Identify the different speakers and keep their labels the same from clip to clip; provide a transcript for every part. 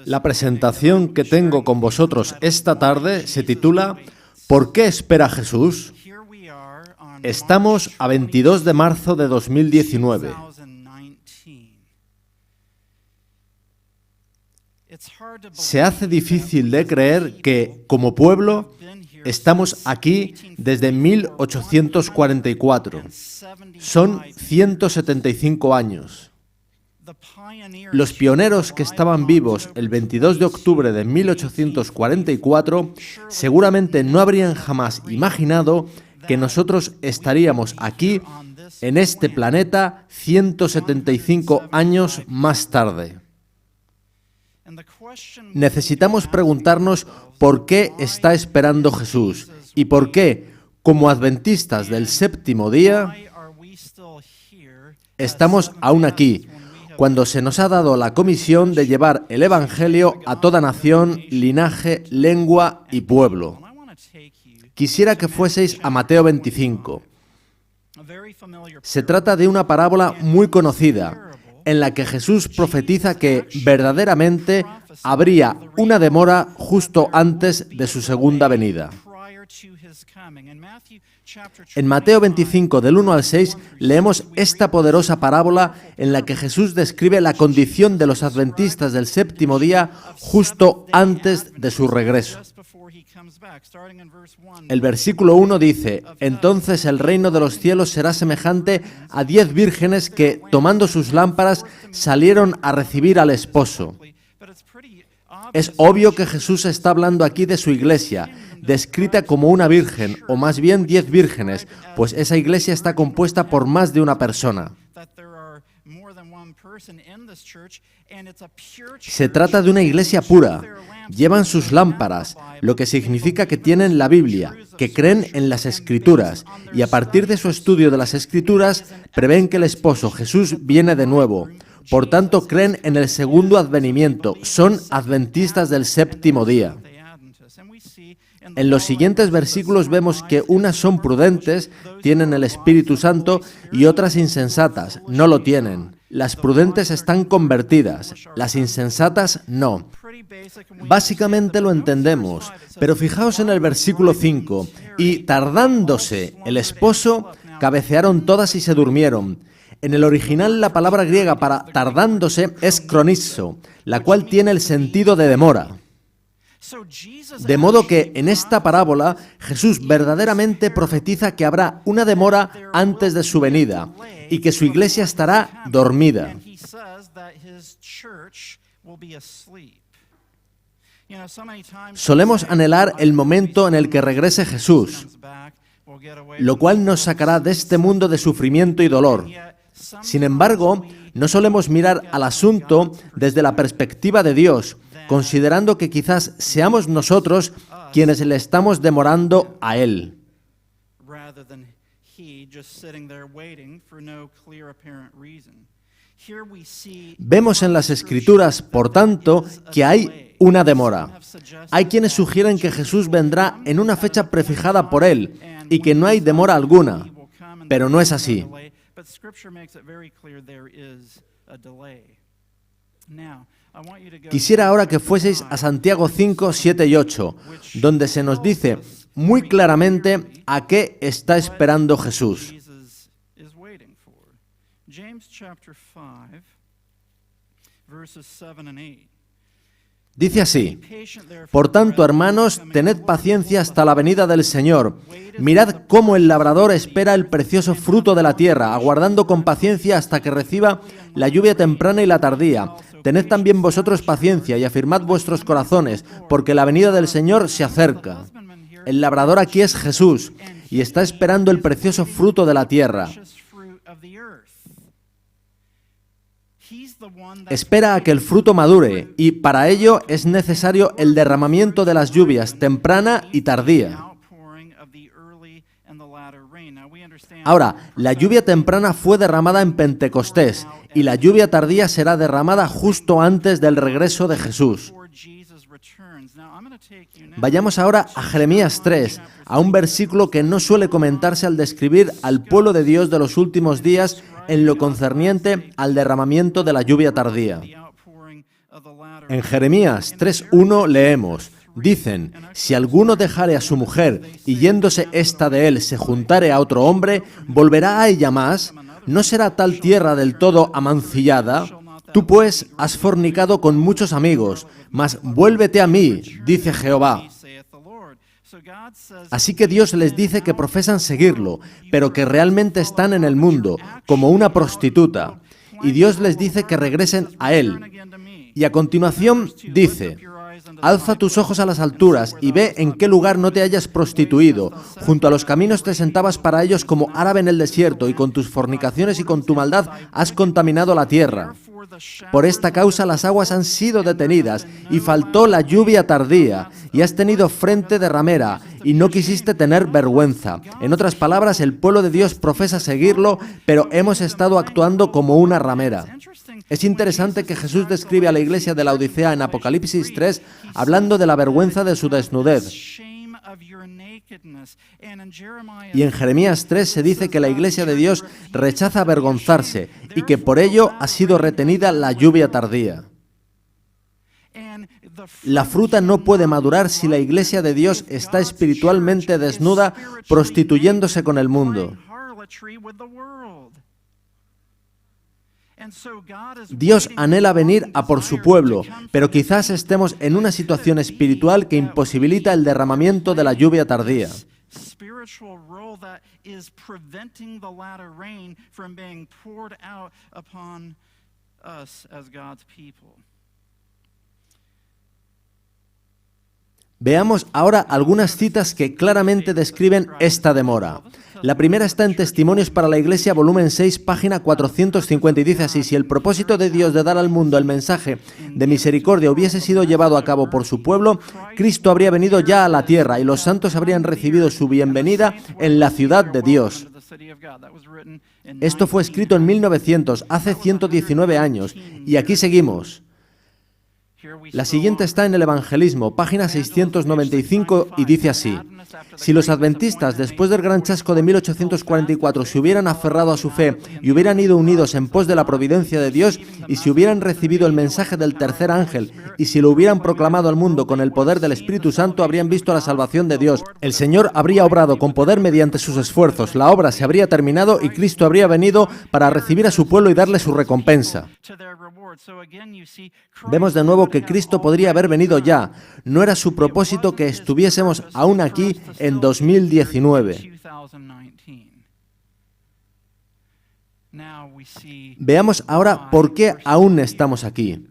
Speaker 1: La presentación que tengo con vosotros esta tarde se titula ¿Por qué espera Jesús? Estamos a 22 de marzo de 2019. Se hace difícil de creer que, como pueblo, estamos aquí desde 1844. Son 175 años. Los pioneros que estaban vivos el 22 de octubre de 1844 seguramente no habrían jamás imaginado que nosotros estaríamos aquí, en este planeta, 175 años más tarde. Necesitamos preguntarnos por qué está esperando Jesús y por qué, como adventistas del séptimo día, estamos aún aquí, cuando se nos ha dado la comisión de llevar el Evangelio a toda nación, linaje, lengua y pueblo. Quisiera que fueseis a Mateo 25. Se trata de una parábola muy conocida, en la que Jesús profetiza que verdaderamente habría una demora justo antes de su segunda venida. En Mateo 25, del 1 al 6, leemos esta poderosa parábola en la que Jesús describe la condición de los adventistas del séptimo día justo antes de su regreso. El versículo 1 dice: «Entonces el reino de los cielos será semejante a 10 vírgenes que, tomando sus lámparas, salieron a recibir al esposo». Es obvio que Jesús está hablando aquí de su iglesia, descrita como una virgen, o más bien 10 vírgenes, pues esa iglesia está compuesta por más de una persona. Se trata de una iglesia pura. Llevan sus lámparas, lo que significa que tienen la Biblia, que creen en las Escrituras, y a partir de su estudio de las Escrituras, prevén que el esposo Jesús viene de nuevo. Por tanto, creen en el segundo advenimiento, son adventistas del séptimo día. En los siguientes versículos vemos que unas son prudentes, tienen el Espíritu Santo, y otras insensatas, no lo tienen. Las prudentes están convertidas, las insensatas no. Básicamente lo entendemos, pero fijaos en el versículo 5. «Y tardándose el esposo, cabecearon todas y se durmieron». En el original la palabra griega para tardándose es kronizo, la cual tiene el sentido de demora. De modo que en esta parábola Jesús verdaderamente profetiza que habrá una demora antes de su venida y que su iglesia estará dormida. Solemos anhelar el momento en el que regrese Jesús, lo cual nos sacará de este mundo de sufrimiento y dolor. Sin embargo, no solemos mirar al asunto desde la perspectiva de Dios, considerando que quizás seamos nosotros quienes le estamos demorando a Él. Vemos en las Escrituras, por tanto, que hay una demora. Hay quienes sugieren que Jesús vendrá en una fecha prefijada por Él y que no hay demora alguna, pero no es así. Quisiera ahora que fueseis a Santiago 5, 7 y 8, donde se nos dice muy claramente a qué está esperando Jesús. Dice así: «Por tanto, hermanos, tened paciencia hasta la venida del Señor. Mirad cómo el labrador espera el precioso fruto de la tierra, aguardando con paciencia hasta que reciba la lluvia temprana y la tardía. Tened también vosotros paciencia y afirmad vuestros corazones, porque la venida del Señor se acerca». El labrador aquí es Jesús, y está esperando el precioso fruto de la tierra. Espera a que el fruto madure, y para ello es necesario el derramamiento de las lluvias, temprana y tardía. Ahora, la lluvia temprana fue derramada en Pentecostés, y la lluvia tardía será derramada justo antes del regreso de Jesús. Vayamos ahora a Jeremías 3, a un versículo que no suele comentarse al describir al pueblo de Dios de los últimos días en lo concerniente al derramamiento de la lluvia tardía. En Jeremías 3:1 leemos: dicen, si alguno dejare a su mujer y yéndose ésta de él se juntare a otro hombre, ¿volverá a ella más? ¿No será tal tierra del todo amancillada? Tú pues has fornicado con muchos amigos, mas vuélvete a mí, dice Jehová. Así que Dios les dice que profesan seguirlo, pero que realmente están en el mundo, como una prostituta. Y Dios les dice que regresen a Él. Y a continuación dice: alza tus ojos a las alturas y ve en qué lugar no te hayas prostituido. Junto a los caminos te sentabas para ellos como árabe en el desierto, y con tus fornicaciones y con tu maldad has contaminado la tierra. Por esta causa las aguas han sido detenidas, y faltó la lluvia tardía, y has tenido frente de ramera, y no quisiste tener vergüenza. En otras palabras, el pueblo de Dios profesa seguirlo, pero hemos estado actuando como una ramera. Es interesante que Jesús describe a la iglesia de la Odisea en Apocalipsis 3, hablando de la vergüenza de su desnudez. Y en Jeremías 3 se dice que la iglesia de Dios rechaza avergonzarse y que por ello ha sido retenida la lluvia tardía. La fruta no puede madurar si la iglesia de Dios está espiritualmente desnuda, prostituyéndose con el mundo. Dios anhela venir a por su pueblo, pero quizás estemos en una situación espiritual que imposibilita el derramamiento de la lluvia tardía. Veamos ahora algunas citas que claramente describen esta demora. La primera está en Testimonios para la Iglesia, volumen 6, página 450, y dice así: si el propósito de Dios de dar al mundo el mensaje de misericordia hubiese sido llevado a cabo por su pueblo, Cristo habría venido ya a la tierra y los santos habrían recibido su bienvenida en la ciudad de Dios. Esto fue escrito en 1900, hace 119 años, y aquí seguimos. La siguiente está en el Evangelismo, página 695, y dice así: si los adventistas, después del gran chasco de 1844, se hubieran aferrado a su fe y hubieran ido unidos en pos de la providencia de Dios, y si hubieran recibido el mensaje del tercer ángel, y si lo hubieran proclamado al mundo con el poder del Espíritu Santo, habrían visto la salvación de Dios. El Señor habría obrado con poder mediante sus esfuerzos, la obra se habría terminado y Cristo habría venido para recibir a su pueblo y darle su recompensa. Vemos de nuevo que Cristo podría haber venido ya. No era su propósito que estuviésemos aún aquí en 2019. Veamos ahora por qué aún estamos aquí.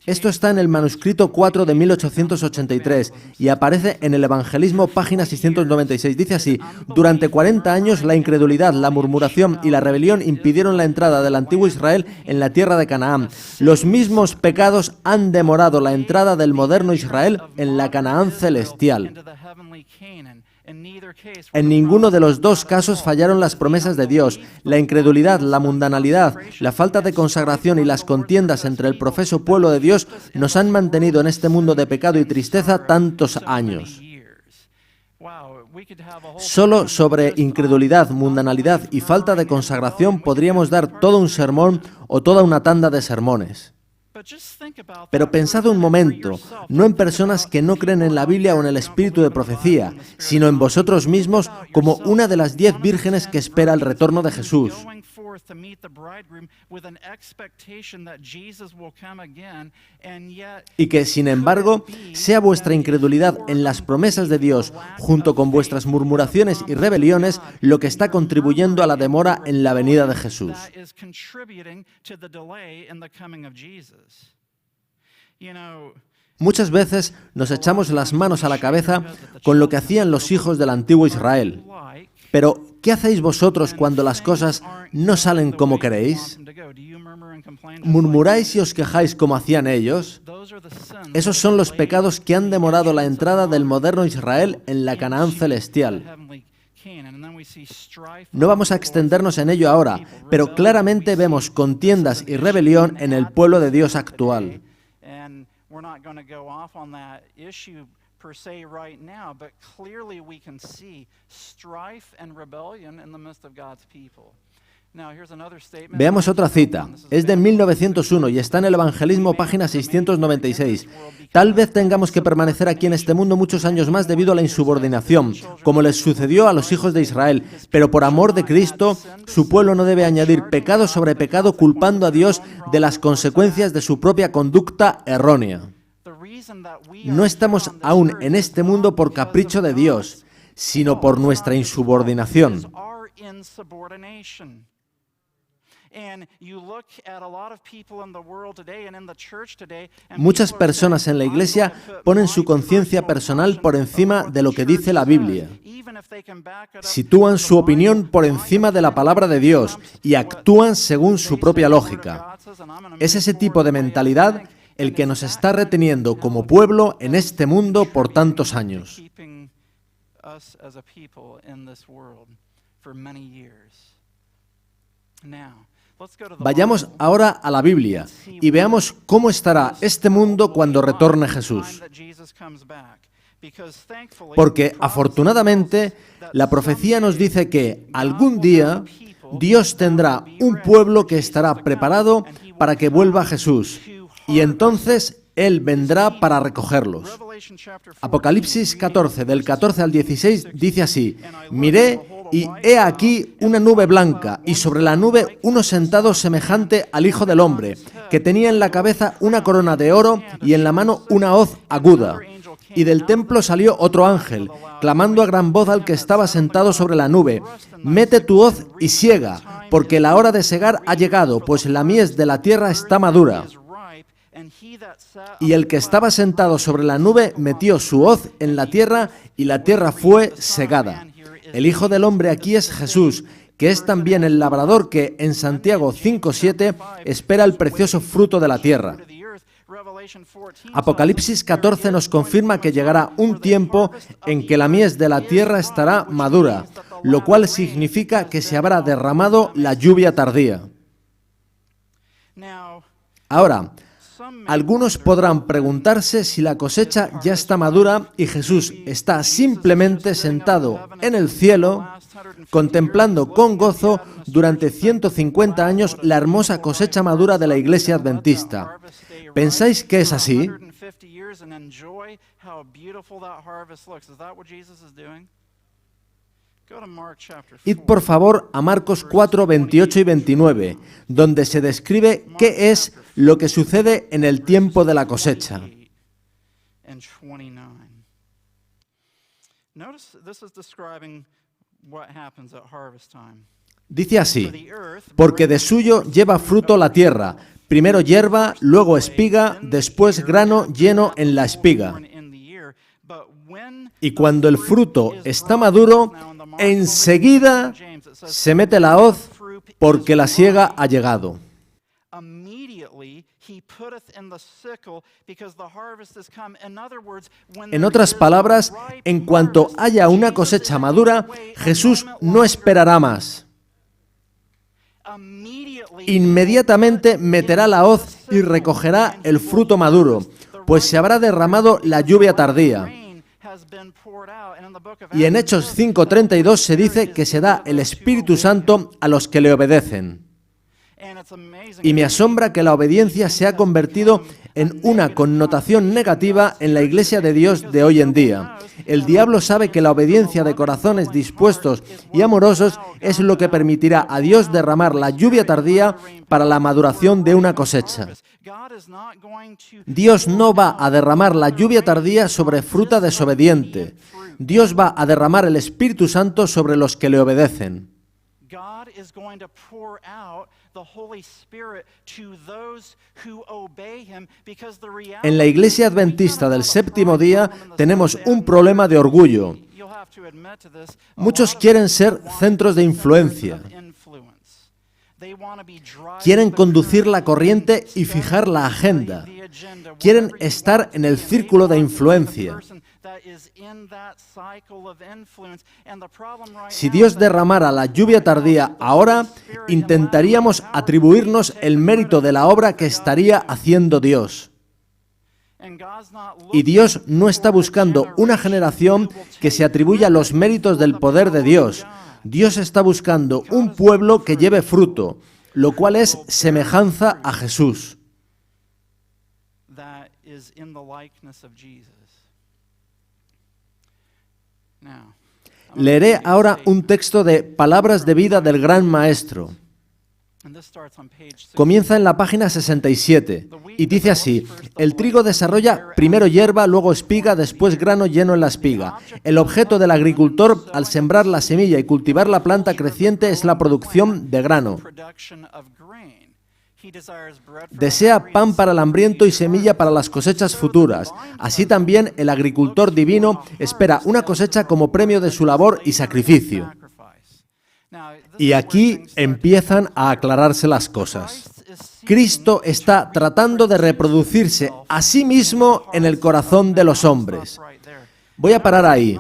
Speaker 1: Esto está en el manuscrito 4 de 1883 y aparece en el Evangelismo, página 696. Dice así: durante 40 años la incredulidad, la murmuración y la rebelión impidieron la entrada del antiguo Israel en la tierra de Canaán. Los mismos pecados han demorado la entrada del moderno Israel en la Canaán celestial. En ninguno de los dos casos fallaron las promesas de Dios. La incredulidad, la mundanalidad, la falta de consagración y las contiendas entre el profeso pueblo de Dios nos han mantenido en este mundo de pecado y tristeza tantos años. Solo sobre incredulidad, mundanalidad y falta de consagración podríamos dar todo un sermón o toda una tanda de sermones. Pero pensad un momento, no en personas que no creen en la Biblia o en el espíritu de profecía, sino en vosotros mismos como una de las 10 vírgenes que espera el retorno de Jesús. Y que, sin embargo, sea vuestra incredulidad en las promesas de Dios, junto con vuestras murmuraciones y rebeliones, lo que está contribuyendo a la demora en la venida de Jesús. Muchas veces nos echamos las manos a la cabeza con lo que hacían los hijos del antiguo Israel. Pero, ¿qué hacéis vosotros cuando las cosas no salen como queréis? ¿Murmuráis y os quejáis como hacían ellos? Esos son los pecados que han demorado la entrada del moderno Israel en la Canaán celestial. No vamos a extendernos en ello ahora, pero claramente vemos contiendas y rebelión en el pueblo de Dios actual. Per se right now, but clearly we can see strife and rebellion in the midst of God's people. Veamos otra cita. Es de 1901 y está en el Evangelismo, página 696. Tal vez tengamos que permanecer aquí en este mundo muchos años más debido a la insubordinación, como les sucedió a los hijos de Israel, pero por amor de Cristo, su pueblo no debe añadir pecado sobre pecado, culpando a Dios de las consecuencias de su propia conducta errónea. No estamos aún en este mundo por capricho de Dios, sino por nuestra insubordinación. Muchas personas en la iglesia ponen su conciencia personal por encima de lo que dice la Biblia. Sitúan su opinión por encima de la palabra de Dios y actúan según su propia lógica. Es ese tipo de mentalidad el que nos está reteniendo como pueblo en este mundo por tantos años. Vayamos ahora a la Biblia y veamos cómo estará este mundo cuando retorne Jesús. Porque, afortunadamente, la profecía nos dice que algún día Dios tendrá un pueblo que estará preparado para que vuelva Jesús, y entonces Él vendrá para recogerlos. Apocalipsis 14, del 14 al 16, dice así: Miré, y he aquí una nube blanca, y sobre la nube uno sentado semejante al Hijo del Hombre, que tenía en la cabeza una corona de oro y en la mano una hoz aguda. Y del templo salió otro ángel, clamando a gran voz al que estaba sentado sobre la nube: Mete tu hoz y siega, porque la hora de segar ha llegado, pues la mies de la tierra está madura. Y el que estaba sentado sobre la nube metió su hoz en la tierra, y la tierra fue segada. El Hijo del Hombre aquí es Jesús, que es también el labrador que en Santiago 5:7 espera el precioso fruto de la tierra. Apocalipsis 14 nos confirma que llegará un tiempo en que la mies de la tierra estará madura, lo cual significa que se habrá derramado la lluvia tardía. Ahora, algunos podrán preguntarse si la cosecha ya está madura y Jesús está simplemente sentado en el cielo, contemplando con gozo durante 150 años la hermosa cosecha madura de la Iglesia Adventista. ¿Pensáis que es así? Id por favor a Marcos 4, 28 y 29, donde se describe qué es lo que sucede en el tiempo de la cosecha. Dice así: porque de suyo lleva fruto la tierra, primero hierba, luego espiga, después grano lleno en la espiga. Y cuando el fruto está maduro, enseguida se mete la hoz, porque la siega ha llegado. En otras palabras, en cuanto haya una cosecha madura, Jesús no esperará más. Inmediatamente meterá la hoz y recogerá el fruto maduro, pues se habrá derramado la lluvia tardía. Y en Hechos 5:32 se dice que se da el Espíritu Santo a los que le obedecen. Y me asombra que la obediencia se ha convertido en una connotación negativa en la Iglesia de Dios de hoy en día. El diablo sabe que la obediencia de corazones dispuestos y amorosos es lo que permitirá a Dios derramar la lluvia tardía para la maduración de una cosecha. Dios no va a derramar la lluvia tardía sobre fruta desobediente. Dios va a derramar el Espíritu Santo sobre los que le obedecen. En la Iglesia Adventista del Séptimo Día tenemos un problema de orgullo. Muchos quieren ser centros de influencia. Quieren conducir la corriente y fijar la agenda. Quieren estar en el círculo de influencia. Si Dios derramara la lluvia tardía ahora, intentaríamos atribuirnos el mérito de la obra que estaría haciendo Dios. Y Dios no está buscando una generación que se atribuya los méritos del poder de Dios. Dios está buscando un pueblo que lleve fruto, lo cual es semejanza a Jesús. Leeré ahora un texto de Palabras de vida del Gran Maestro. Comienza en la página 67 y dice así: el trigo desarrolla primero hierba, luego espiga, después grano lleno en la espiga. El objeto del agricultor al sembrar la semilla y cultivar la planta creciente es la producción de grano. Desea pan para el hambriento y semilla para las cosechas futuras. Así también el agricultor divino espera una cosecha como premio de su labor y sacrificio. Y aquí empiezan a aclararse las cosas. Cristo está tratando de reproducirse a sí mismo en el corazón de los hombres. Voy a parar ahí.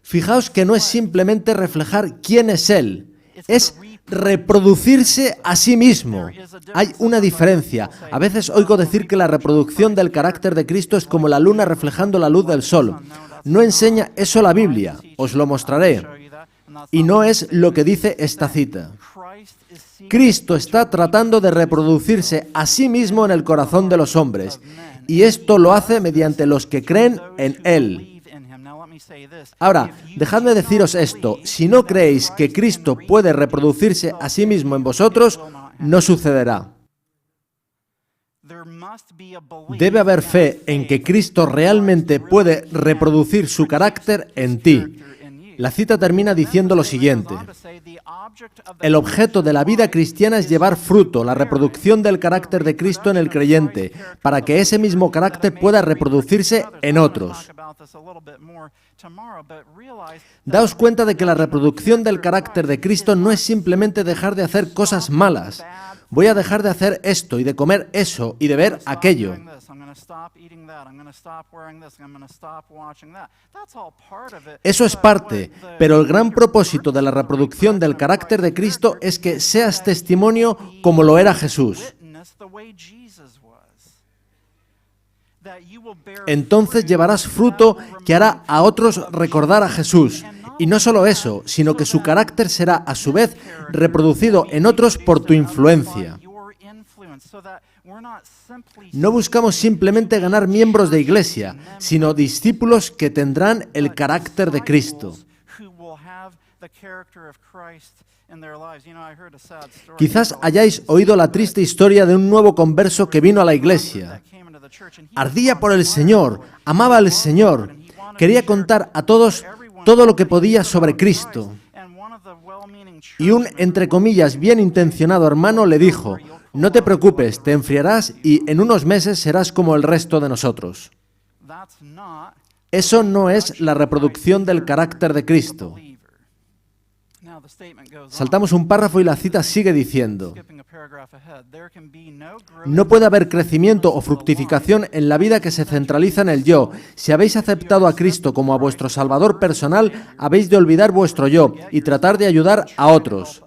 Speaker 1: Fijaos que no es simplemente reflejar quién es Él, es reproducirse a sí mismo. Hay una diferencia. A veces oigo decir que la reproducción del carácter de Cristo es como la luna reflejando la luz del sol. No enseña eso la Biblia, os lo mostraré. Y no es lo que dice esta cita. Cristo está tratando de reproducirse a sí mismo en el corazón de los hombres, y esto lo hace mediante los que creen en Él. Ahora, dejadme deciros esto: si no creéis que Cristo puede reproducirse a sí mismo en vosotros, no sucederá. Debe haber fe en que Cristo realmente puede reproducir su carácter en ti. La cita termina diciendo lo siguiente: el objeto de la vida cristiana es llevar fruto, la reproducción del carácter de Cristo en el creyente, para que ese mismo carácter pueda reproducirse en otros. Daos cuenta de que la reproducción del carácter de Cristo no es simplemente dejar de hacer cosas malas. Voy a dejar de hacer esto y de comer eso y de ver aquello. Eso es parte, pero el gran propósito de la reproducción del carácter de Cristo es que seas testimonio como lo era Jesús. Entonces llevarás fruto que hará a otros recordar a Jesús. Y no solo eso, sino que su carácter será a su vez reproducido en otros por tu influencia. No buscamos simplemente ganar miembros de iglesia, sino discípulos que tendrán el carácter de Cristo. Quizás hayáis oído la triste historia de un nuevo converso que vino a la iglesia. Ardía por el Señor, amaba al Señor, quería contar a todos todo lo que podía sobre Cristo. Y un, entre comillas, bien intencionado hermano le dijo: no te preocupes, te enfriarás y en unos meses serás como el resto de nosotros. Eso no es la reproducción del carácter de Cristo. Saltamos un párrafo y la cita sigue diciendo: no puede haber crecimiento o fructificación en la vida que se centraliza en el yo. Si habéis aceptado a Cristo como a vuestro Salvador personal, habéis de olvidar vuestro yo y tratar de ayudar a otros.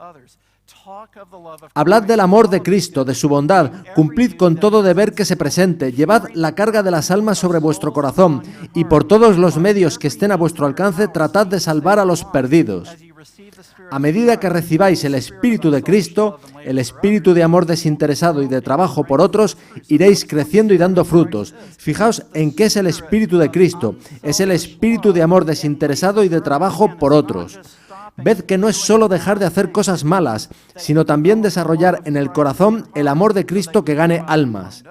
Speaker 1: Hablad del amor de Cristo, de su bondad, cumplid con todo deber que se presente, llevad la carga de las almas sobre vuestro corazón y por todos los medios que estén a vuestro alcance tratad de salvar a los perdidos. A medida que recibáis el Espíritu de Cristo, el Espíritu de amor desinteresado y de trabajo por otros, iréis creciendo y dando frutos. Fijaos en qué es el Espíritu de Cristo. Es el Espíritu de amor desinteresado y de trabajo por otros. Ved que no es solo dejar de hacer cosas malas, sino también desarrollar en el corazón el amor de Cristo que gane almas.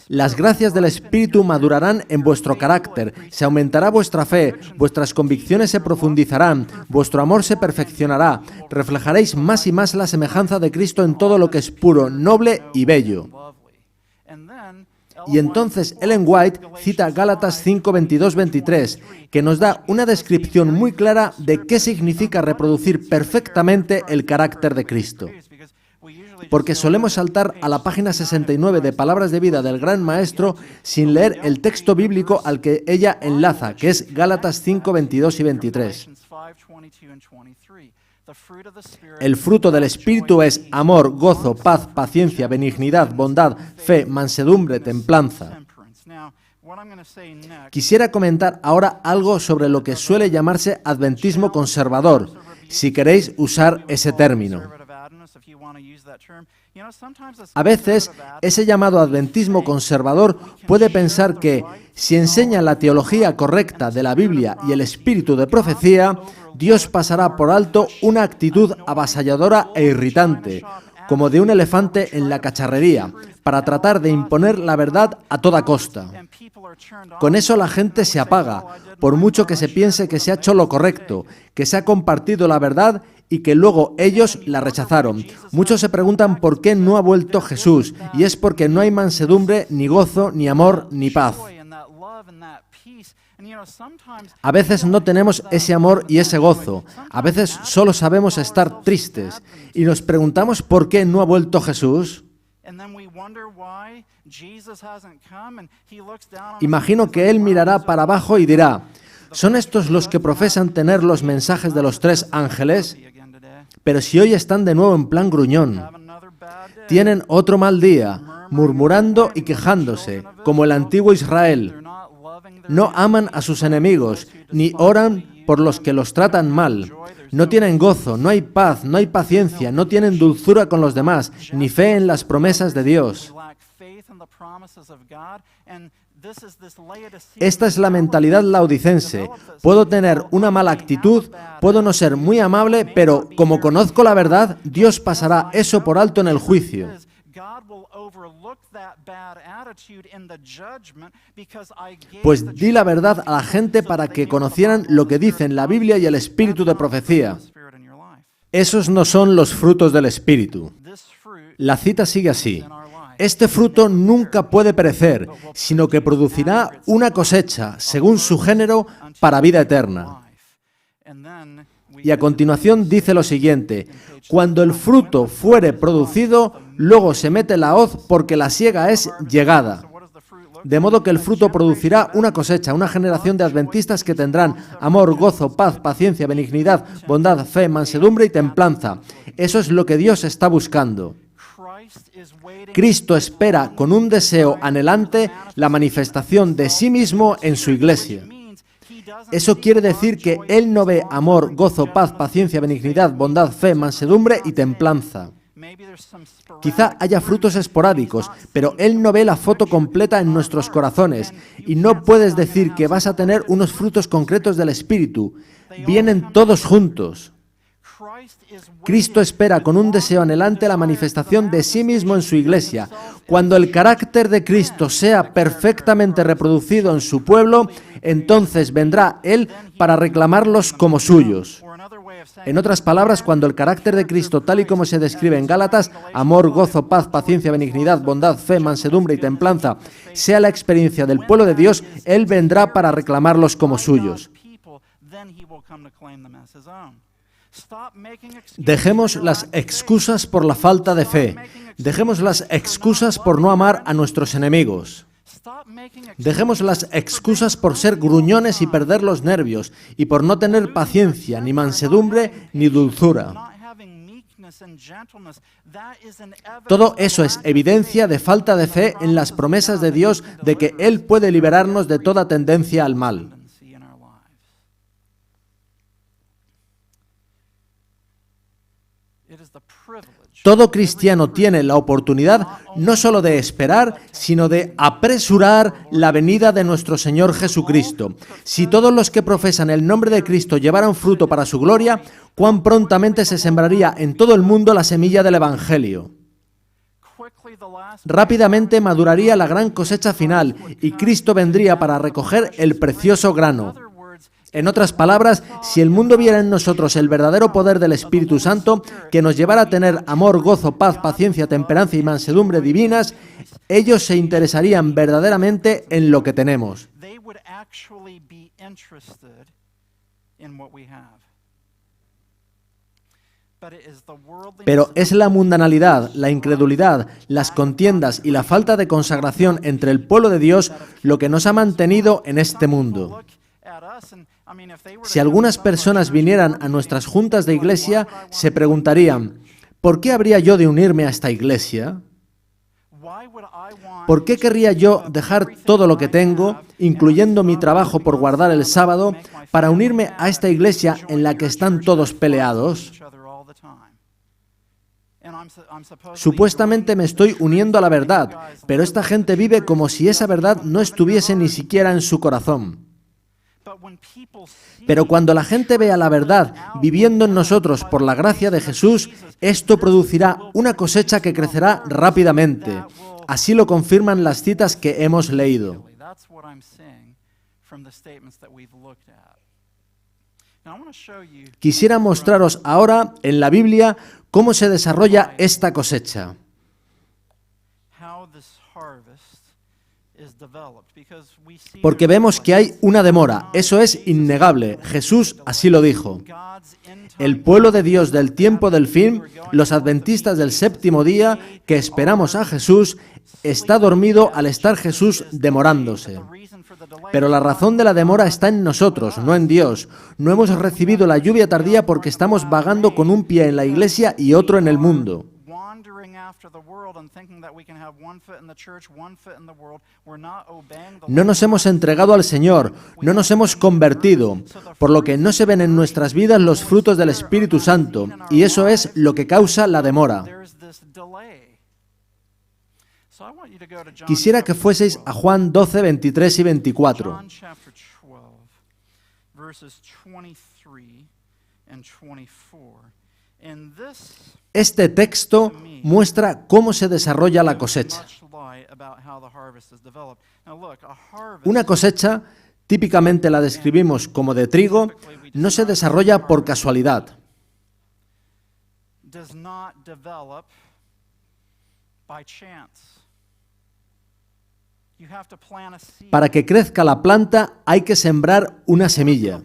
Speaker 1: Las gracias del Espíritu madurarán en vuestro carácter, se aumentará vuestra fe, vuestras convicciones se profundizarán, vuestro amor se perfeccionará, reflejaréis más y más la semejanza de Cristo en todo lo que es puro, noble y bello. Y entonces Ellen White cita Gálatas 5, 22, 23, que nos da una descripción muy clara de qué significa reproducir perfectamente el carácter de Cristo. Porque solemos saltar a la página 69 de Palabras de Vida del Gran Maestro sin leer el texto bíblico al que ella enlaza, que es Gálatas 5, 22 y 23. El fruto del Espíritu es amor, gozo, paz, paciencia, benignidad, bondad, fe, mansedumbre, templanza. Quisiera comentar ahora algo sobre lo que suele llamarse adventismo conservador, si queréis usar ese término. A veces, ese llamado adventismo conservador puede pensar que, si enseña la teología correcta de la Biblia y el espíritu de profecía, Dios pasará por alto una actitud avasalladora e irritante, como de un elefante en la cacharrería, para tratar de imponer la verdad a toda costa. Con eso la gente se apaga, por mucho que se piense que se ha hecho lo correcto, que se ha compartido la verdad y que luego ellos la rechazaron. Muchos se preguntan por qué no ha vuelto Jesús, y es porque no hay mansedumbre, ni gozo, ni amor, ni paz. A veces no tenemos ese amor y ese gozo. A veces solo sabemos estar tristes y nos preguntamos por qué no ha vuelto Jesús. Imagino que Él mirará para abajo y dirá: ¿son estos los que profesan tener los mensajes de los 3 ángeles? Pero si hoy están de nuevo en plan gruñón, tienen otro mal día, murmurando y quejándose, como el antiguo Israel. No aman a sus enemigos, ni oran por los que los tratan mal. No tienen gozo, no hay paz, no hay paciencia, no tienen dulzura con los demás, ni fe en las promesas de Dios. Esta es la mentalidad laodicense. Puedo tener una mala actitud, puedo no ser muy amable, pero como conozco la verdad, Dios pasará eso por alto en el juicio. Pues di la verdad a la gente para que conocieran lo que dicen la Biblia y el espíritu de profecía. Esos no son los frutos del espíritu. La cita sigue así: este fruto nunca puede perecer, sino que producirá una cosecha, según su género, para vida eterna. Y a continuación dice lo siguiente: cuando el fruto fuere producido, luego se mete la hoz, porque la siega es llegada. De modo que el fruto producirá una cosecha, una generación de adventistas que tendrán amor, gozo, paz, paciencia, benignidad, bondad, fe, mansedumbre y templanza. Eso es lo que Dios está buscando. Cristo espera con un deseo anhelante la manifestación de sí mismo en su iglesia. Eso quiere decir que Él no ve amor, gozo, paz, paciencia, benignidad, bondad, fe, mansedumbre y templanza. Quizá haya frutos esporádicos, pero Él no ve la foto completa en nuestros corazones, y no puedes decir que vas a tener unos frutos concretos del Espíritu. Vienen todos juntos. Cristo espera con un deseo anhelante la manifestación de sí mismo en su iglesia. Cuando el carácter de Cristo sea perfectamente reproducido en su pueblo, entonces vendrá Él para reclamarlos como suyos. En otras palabras, cuando el carácter de Cristo, tal y como se describe en Gálatas, amor, gozo, paz, paciencia, benignidad, bondad, fe, mansedumbre y templanza, sea la experiencia del pueblo de Dios, Él vendrá para reclamarlos como suyos. Dejemos las excusas por la falta de fe. Dejemos las excusas por no amar a nuestros enemigos. Dejemos las excusas por ser gruñones y perder los nervios, y por no tener paciencia, ni mansedumbre, ni dulzura. Todo eso es evidencia de falta de fe en las promesas de Dios de que Él puede liberarnos de toda tendencia al mal. Todo cristiano tiene la oportunidad no solo de esperar, sino de apresurar la venida de nuestro Señor Jesucristo. Si todos los que profesan el nombre de Cristo llevaran fruto para su gloria, cuán prontamente se sembraría en todo el mundo la semilla del Evangelio. Rápidamente maduraría la gran cosecha final y Cristo vendría para recoger el precioso grano. En otras palabras, si el mundo viera en nosotros el verdadero poder del Espíritu Santo, que nos llevara a tener amor, gozo, paz, paciencia, templanza y mansedumbre divinas, ellos se interesarían verdaderamente en lo que tenemos. Pero es la mundanalidad, la incredulidad, las contiendas y la falta de consagración entre el pueblo de Dios lo que nos ha mantenido en este mundo. Si algunas personas vinieran a nuestras juntas de iglesia, se preguntarían: ¿por qué habría yo de unirme a esta iglesia? ¿Por qué querría yo dejar todo lo que tengo, incluyendo mi trabajo por guardar el sábado, para unirme a esta iglesia en la que están todos peleados? Supuestamente me estoy uniendo a la verdad, pero esta gente vive como si esa verdad no estuviese ni siquiera en su corazón. Pero cuando la gente vea la verdad viviendo en nosotros por la gracia de Jesús, esto producirá una cosecha que crecerá rápidamente. Así lo confirman las citas que hemos leído. Quisiera mostraros ahora en la Biblia cómo se desarrolla esta cosecha. Porque vemos que hay una demora, eso es innegable, Jesús así lo dijo. El pueblo de Dios del tiempo del fin, los adventistas del séptimo día, que esperamos a Jesús, está dormido al estar Jesús demorándose. Pero la razón de la demora está en nosotros, no en Dios. No hemos recibido la lluvia tardía porque estamos vagando con un pie en la iglesia y otro en el mundo. No nos hemos entregado al Señor, no nos hemos convertido, por lo que no se ven en nuestras vidas los frutos del Espíritu Santo, y eso es lo que causa la demora. Quisiera que fueseis a Juan 12, 23 y 24. Este texto muestra cómo se desarrolla la cosecha. Una cosecha, típicamente la describimos como de trigo, no se desarrolla por casualidad. Para que crezca la planta hay que sembrar una semilla.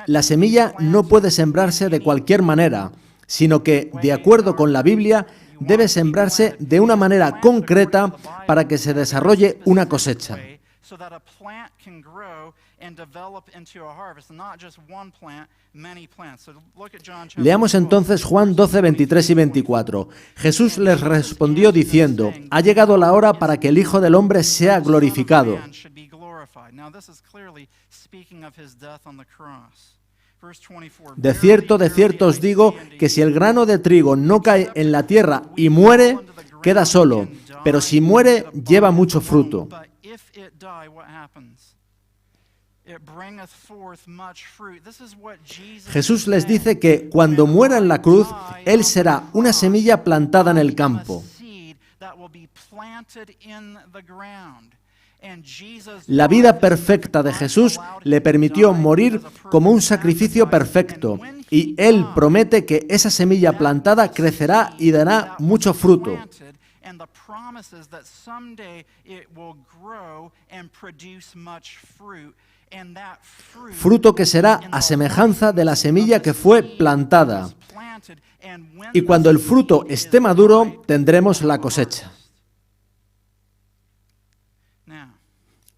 Speaker 1: La semilla no puede sembrarse de cualquier manera, sino que, de acuerdo con la Biblia, debe sembrarse de una manera concreta para que se desarrolle una cosecha. Leamos entonces Juan 12, 23 y 24. Jesús les respondió diciendo: ha llegado la hora para que el Hijo del Hombre sea glorificado. De cierto os digo que si el grano de trigo no cae en la tierra y muere, queda solo, pero si muere, lleva mucho fruto. Jesús les dice que cuando muera en la cruz, Él será una semilla plantada en el campo. La vida perfecta de Jesús le permitió morir como un sacrificio perfecto, y Él promete que esa semilla plantada crecerá y dará mucho fruto. Fruto que será a semejanza de la semilla que fue plantada. Y cuando el fruto esté maduro, tendremos la cosecha.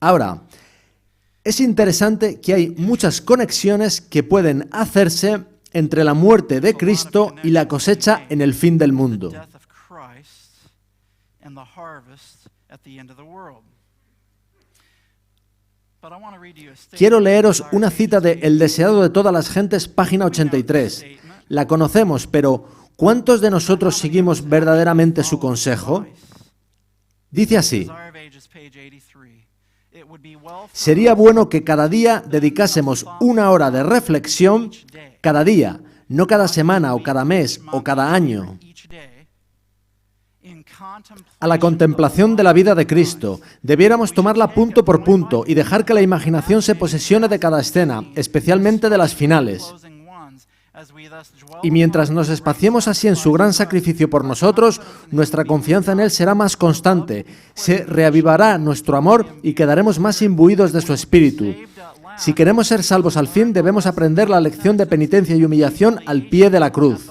Speaker 1: Ahora, es interesante que hay muchas conexiones que pueden hacerse entre la muerte de Cristo y la cosecha en el fin del mundo. Quiero leeros una cita de El deseado de todas las gentes, página 83. La conocemos, pero ¿cuántos de nosotros seguimos verdaderamente su consejo? Dice así: sería bueno que cada día dedicásemos una hora de reflexión, cada día, no cada semana o cada mes o cada año, a la contemplación de la vida de Cristo. Debiéramos tomarla punto por punto y dejar que la imaginación se posesione de cada escena, especialmente de las finales. Y mientras nos espaciemos así en su gran sacrificio por nosotros, nuestra confianza en Él será más constante, se reavivará nuestro amor y quedaremos más imbuidos de su espíritu. Si queremos ser salvos al fin, debemos aprender la lección de penitencia y humillación al pie de la cruz.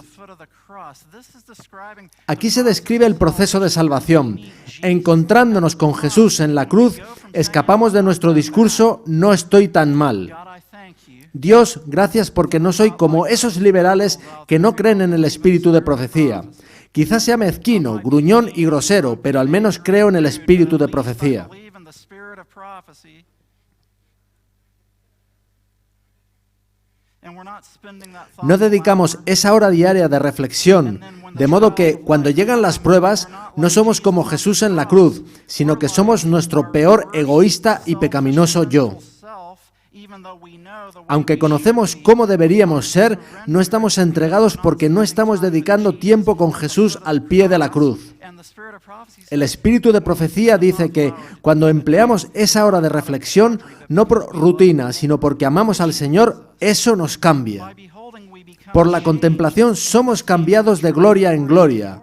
Speaker 1: Aquí se describe el proceso de salvación. Encontrándonos con Jesús en la cruz, escapamos de nuestro discurso «no estoy tan mal». Dios, gracias porque no soy como esos liberales que no creen en el espíritu de profecía. Quizás sea mezquino, gruñón y grosero, pero al menos creo en el espíritu de profecía. No dedicamos esa hora diaria de reflexión, de modo que cuando llegan las pruebas no somos como Jesús en la cruz, sino que somos nuestro peor egoísta y pecaminoso yo. Aunque conocemos cómo deberíamos ser, no estamos entregados porque no estamos dedicando tiempo con Jesús al pie de la cruz. El espíritu de profecía dice que cuando empleamos esa hora de reflexión, no por rutina, sino porque amamos al Señor, eso nos cambia. Por la contemplación somos cambiados de gloria en gloria.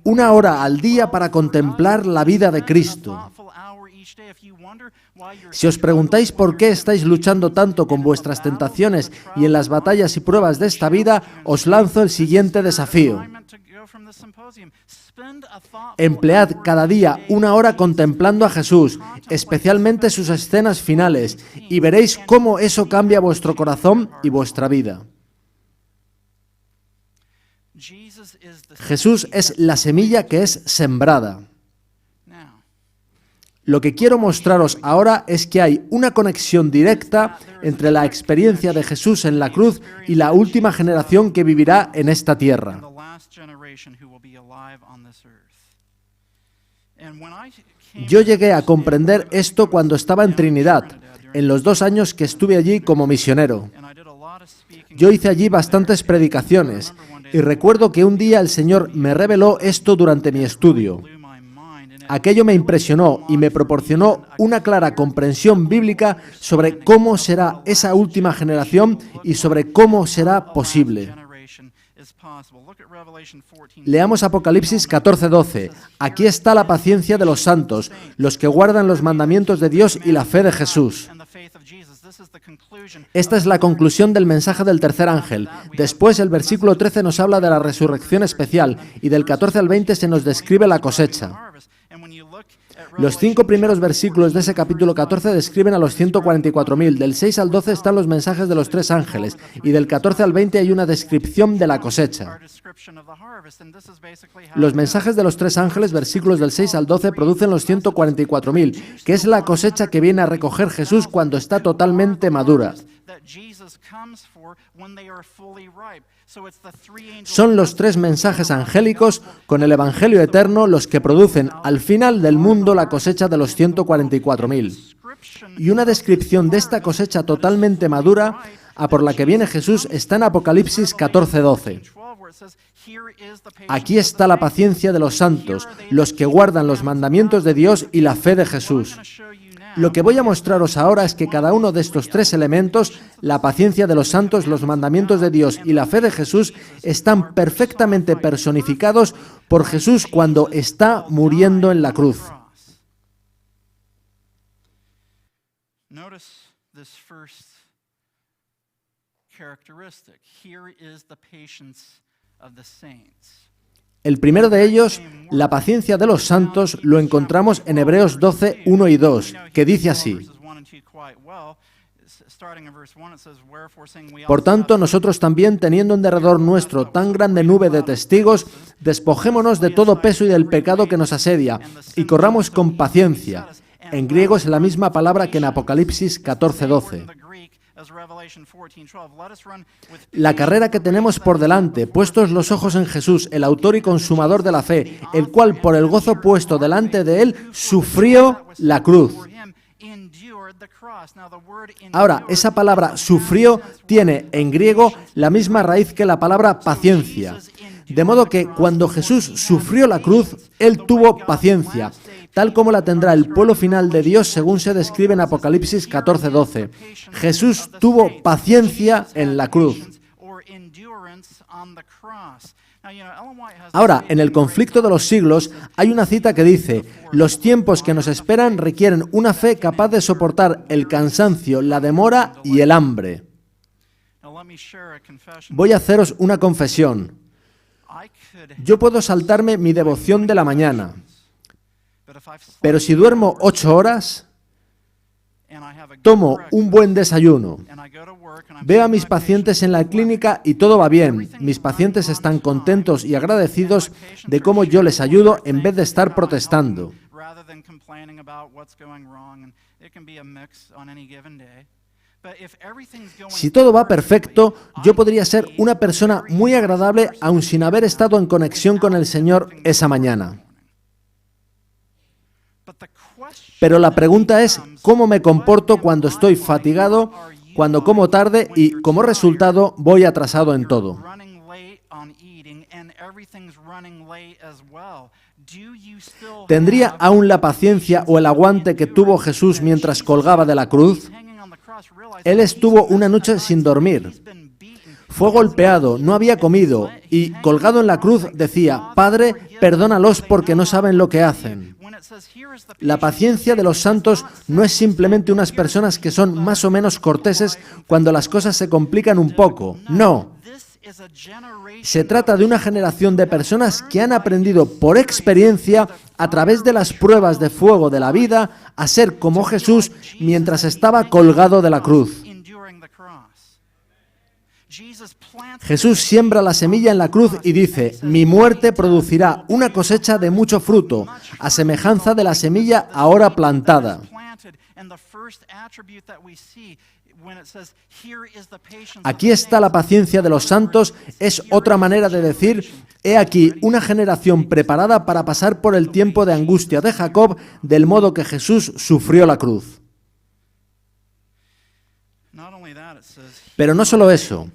Speaker 1: Una hora al día para contemplar la vida de Cristo. Si os preguntáis por qué estáis luchando tanto con vuestras tentaciones y en las batallas y pruebas de esta vida, os lanzo el siguiente desafío. Emplead cada día una hora contemplando a Jesús, especialmente sus escenas finales, y veréis cómo eso cambia vuestro corazón y vuestra vida. Jesús es la semilla que es sembrada. Lo que quiero mostraros ahora es que hay una conexión directa entre la experiencia de Jesús en la cruz y la última generación que vivirá en esta tierra. Yo llegué a comprender esto cuando estaba en Trinidad, en los 2 años que estuve allí como misionero. Yo hice allí bastantes predicaciones y recuerdo que un día el Señor me reveló esto durante mi estudio. Aquello me impresionó y me proporcionó una clara comprensión bíblica sobre cómo será esa última generación y sobre cómo será posible. Leamos Apocalipsis 14:12. Aquí está la paciencia de los santos, los que guardan los mandamientos de Dios y la fe de Jesús. Esta es la conclusión del mensaje del tercer ángel. Después, el versículo 13 nos habla de la resurrección especial y del 14 al 20 se nos describe la cosecha. Los 5 primeros versículos de ese capítulo 14 describen a los 144.000. Del 6 al 12 están los mensajes de los 3 ángeles y del 14 al 20 hay una descripción de la cosecha. Los mensajes de los 3 ángeles, versículos del 6 al 12, producen los 144.000, que es la cosecha que viene a recoger Jesús cuando está totalmente madura. Son los 3 mensajes angélicos con el Evangelio eterno los que producen al final del mundo la cosecha de los 144.000. Y una descripción de esta cosecha totalmente madura, a por la que viene Jesús, está en Apocalipsis 14:12. Aquí está la paciencia de los santos, los que guardan los mandamientos de Dios y la fe de Jesús. Lo que voy a mostraros ahora es que cada uno de estos 3 elementos, la paciencia de los santos, los mandamientos de Dios y la fe de Jesús, están perfectamente personificados por Jesús cuando está muriendo en la cruz. El primero de ellos, la paciencia de los santos, lo encontramos en Hebreos 12, 1 y 2, que dice así: Por tanto, nosotros también, teniendo en derredor nuestro tan grande nube de testigos, despojémonos de todo peso y del pecado que nos asedia, y corramos con paciencia. En griego es la misma palabra que en Apocalipsis 14:12. La carrera que tenemos por delante, puestos los ojos en Jesús, el autor y consumador de la fe, el cual por el gozo puesto delante de él, sufrió la cruz. Ahora, esa palabra sufrió tiene en griego la misma raíz que la palabra paciencia. De modo que cuando Jesús sufrió la cruz, él tuvo paciencia, tal como la tendrá el pueblo final de Dios según se describe en Apocalipsis 14:12. Jesús tuvo paciencia en la cruz. Ahora, en el conflicto de los siglos hay una cita que dice: los tiempos que nos esperan requieren una fe capaz de soportar el cansancio, la demora y el hambre. Voy a haceros una confesión. Yo puedo saltarme mi devoción de la mañana, pero si duermo 8 horas, Tomo un buen desayuno. Veo a mis pacientes en la clínica y todo va bien. Mis pacientes están contentos y agradecidos de cómo yo les ayudo en vez de estar protestando. Si todo va perfecto, yo podría ser una persona muy agradable aun sin haber estado en conexión con el Señor esa mañana. Pero la pregunta es, ¿cómo me comporto cuando estoy fatigado, cuando como tarde y, como resultado, voy atrasado en todo? ¿Tendría aún la paciencia o el aguante que tuvo Jesús mientras colgaba de la cruz? Él estuvo una noche sin dormir. Fue golpeado, no había comido y, colgado en la cruz, decía, «Padre, perdónalos porque no saben lo que hacen». La paciencia de los santos no es simplemente unas personas que son más o menos corteses cuando las cosas se complican un poco. No. Se trata de una generación de personas que han aprendido por experiencia, a través de las pruebas de fuego de la vida, a ser como Jesús mientras estaba colgado de la cruz. Jesús siembra la semilla en la cruz y dice, mi muerte producirá una cosecha de mucho fruto, a semejanza de la semilla ahora plantada. Aquí está la paciencia de los santos, es otra manera de decir, he aquí una generación preparada para pasar por el tiempo de angustia de Jacob, del modo que Jesús sufrió la cruz. Pero no solo eso,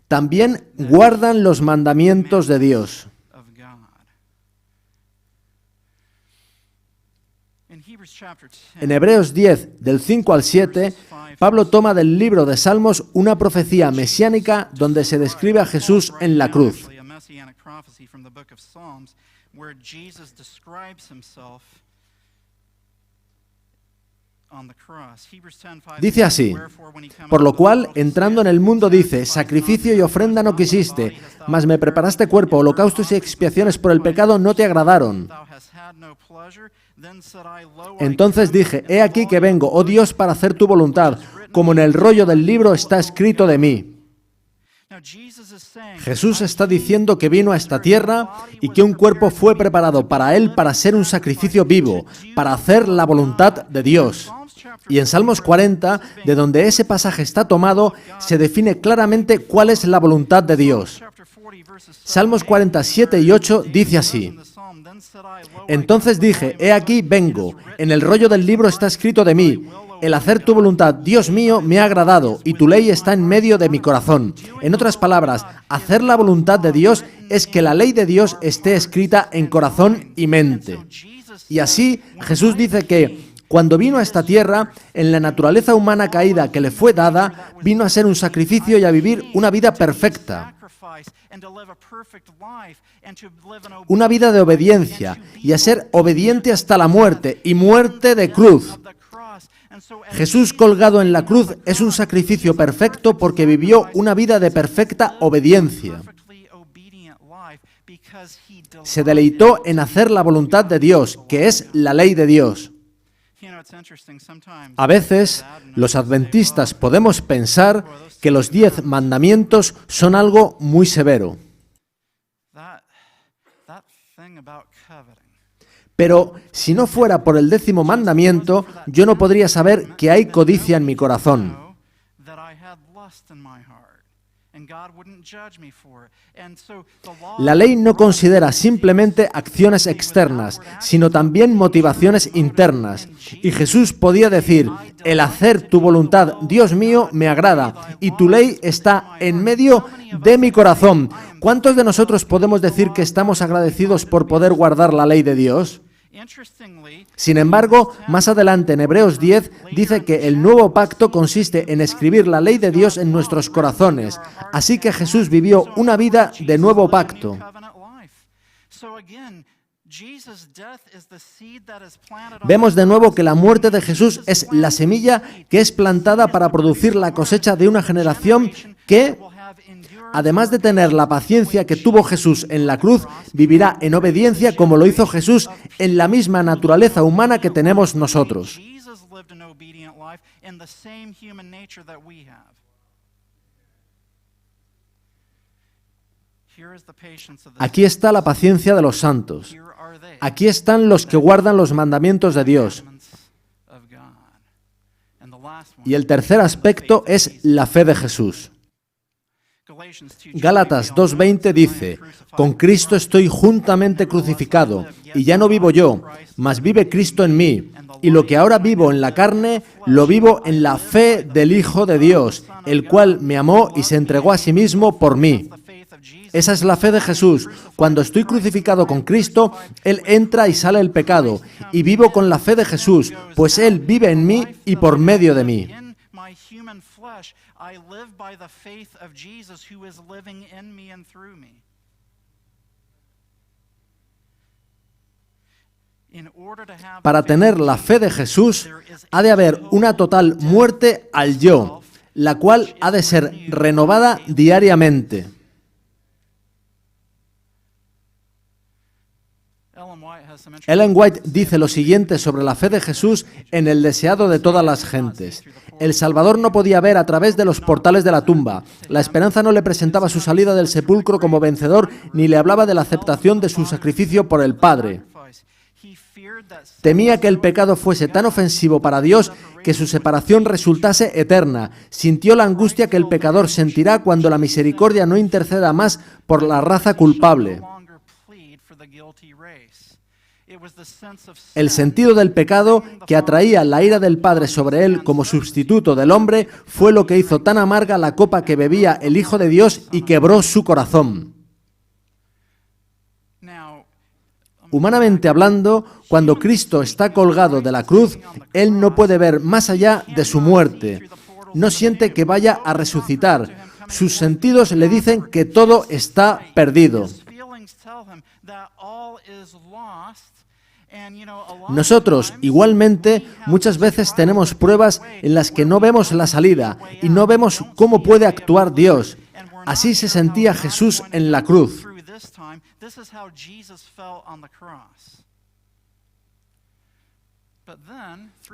Speaker 1: también guardan los mandamientos de Dios. En Hebreos 10, del 5 al 7, Pablo toma del libro de Salmos una profecía mesiánica donde se describe a Jesús en la cruz. Dice así, por lo cual, entrando en el mundo, dice, sacrificio y ofrenda no quisiste, mas me preparaste cuerpo, holocaustos y expiaciones por el pecado no te agradaron. Entonces dije, he aquí que vengo, oh Dios, para hacer tu voluntad, como en el rollo del libro está escrito de mí. Jesús está diciendo que vino a esta tierra y que un cuerpo fue preparado para él para ser un sacrificio vivo, para hacer la voluntad de Dios. Y en Salmos 40, de donde ese pasaje está tomado, se define claramente cuál es la voluntad de Dios. Salmos 47 y 8 dice así, entonces dije, he aquí vengo, en el rollo del libro está escrito de mí, el hacer tu voluntad, Dios mío, me ha agradado, y tu ley está en medio de mi corazón. En otras palabras, hacer la voluntad de Dios es que la ley de Dios esté escrita en corazón y mente. Y así, Jesús dice que, cuando vino a esta tierra, en la naturaleza humana caída que le fue dada, vino a ser un sacrificio y a vivir una vida perfecta. Una vida de obediencia y a ser obediente hasta la muerte y muerte de cruz. Jesús colgado en la cruz es un sacrificio perfecto porque vivió una vida de perfecta obediencia. Se deleitó en hacer la voluntad de Dios, que es la ley de Dios. A veces, los adventistas podemos pensar que los 10 mandamientos son algo muy severo. Pero si no fuera por el 10º mandamiento, yo no podría saber que hay codicia en mi corazón. La ley no considera simplemente acciones externas, sino también motivaciones internas. Y Jesús podía decir, el hacer tu voluntad, Dios mío, me agrada, y tu ley está en medio de mi corazón. ¿Cuántos de nosotros podemos decir que estamos agradecidos por poder guardar la ley de Dios? Sin embargo, más adelante en Hebreos 10 dice que el nuevo pacto consiste en escribir la ley de Dios en nuestros corazones. Así que Jesús vivió una vida de nuevo pacto. Vemos de nuevo que la muerte de Jesús es la semilla que es plantada para producir la cosecha de una generación que, además de tener la paciencia que tuvo Jesús en la cruz, vivirá en obediencia como lo hizo Jesús en la misma naturaleza humana que tenemos nosotros.
Speaker 2: in the same human nature that we have. Here is the patience of the
Speaker 1: Aquí está la paciencia de los santos.
Speaker 2: Here are they,
Speaker 1: Aquí están los que guardan los mandamientos de Dios.
Speaker 2: commandments of God. And the last one,
Speaker 1: Y el tercer aspecto es la fe de Jesús.
Speaker 2: Galatians 2:20,
Speaker 1: Gálatas
Speaker 2: we all know
Speaker 1: 2:20
Speaker 2: that I am
Speaker 1: dice:
Speaker 2: crucified
Speaker 1: con
Speaker 2: with
Speaker 1: Cristo
Speaker 2: Christ.
Speaker 1: estoy juntamente crucificado, y ya no vivo yo, mas vive Cristo en mí. Y lo que ahora vivo en la carne, lo vivo en la fe del Hijo de Dios, el cual me amó y se entregó a sí mismo por mí. Esa es la fe de Jesús. Cuando estoy crucificado con Cristo, Él entra y sale el pecado, y vivo con la fe de Jesús, pues Él vive en mí y por medio de mí.
Speaker 2: In my human flesh, I live by the faith of Jesus who is living in me and through me. In order to have
Speaker 1: Para
Speaker 2: faith
Speaker 1: tener la fe de Jesús, ha de haber una total muerte al yo, la cual ha de ser renovada diariamente. Ellen White dice lo siguiente sobre la fe de Jesús en El deseado de todas las gentes. El Salvador no podía ver a través de los portales de la tumba. La esperanza no le presentaba su salida del sepulcro como vencedor, ni le hablaba de la aceptación de su sacrificio por el Padre. Temía que el pecado fuese tan ofensivo para Dios que su separación resultase eterna. Sintió la angustia que el pecador sentirá cuando la misericordia no interceda más por la raza culpable. El sentido del pecado que atraía la ira del Padre sobre él como sustituto del hombre fue lo que hizo tan amarga la copa que bebía el Hijo de Dios y quebró su corazón. Humanamente hablando, cuando Cristo está colgado de la cruz, Él no puede ver más allá de su muerte. No siente que vaya a resucitar. Sus sentidos le dicen que todo está perdido. Nosotros, igualmente, muchas veces tenemos pruebas en las que no vemos la salida y no vemos cómo puede actuar Dios. Así se sentía Jesús en la cruz.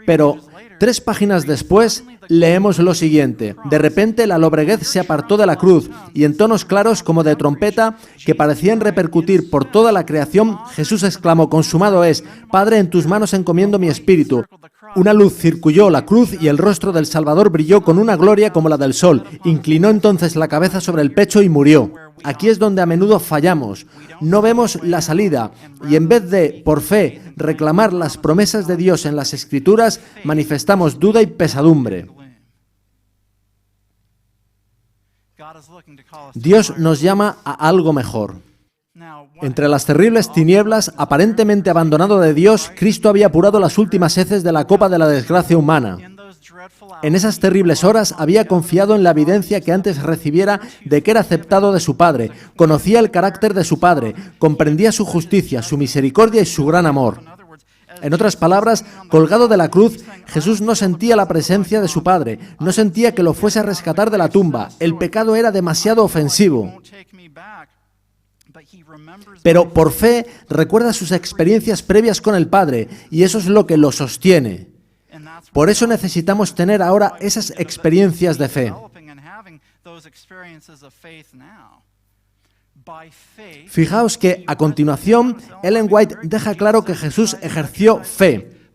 Speaker 1: Pero 3 páginas después leemos lo siguiente: de repente la lobreguez se apartó de la cruz y en tonos claros como de trompeta que parecían repercutir por toda la creación, Jesús exclamó: consumado es, Padre, en tus manos encomiendo mi espíritu. Una luz circulló la cruz y el rostro del Salvador brilló con una gloria como la del sol. Inclinó entonces la cabeza sobre el pecho y murió. Aquí es donde a menudo fallamos. No vemos la salida y en vez de, por fe, reclamar las promesas de Dios en las Escrituras, manifestamos duda y pesadumbre. Dios nos llama a algo mejor. Entre las terribles tinieblas, aparentemente abandonado de Dios, Cristo había apurado las últimas heces de la copa de la desgracia humana. En esas terribles horas había confiado en la evidencia que antes recibiera de que era aceptado de su Padre, conocía el carácter de su Padre, comprendía su justicia, su misericordia y su gran amor. En otras palabras, colgado de la cruz, Jesús no sentía la presencia de su Padre, no sentía que lo fuese a rescatar de la tumba, el pecado era demasiado ofensivo. Pero por fe recuerda sus experiencias previas con el Padre y eso es lo que lo sostiene. Por eso necesitamos tener ahora esas experiencias de fe. Fijaos que a continuación Ellen White deja claro que Jesús ejerció fe.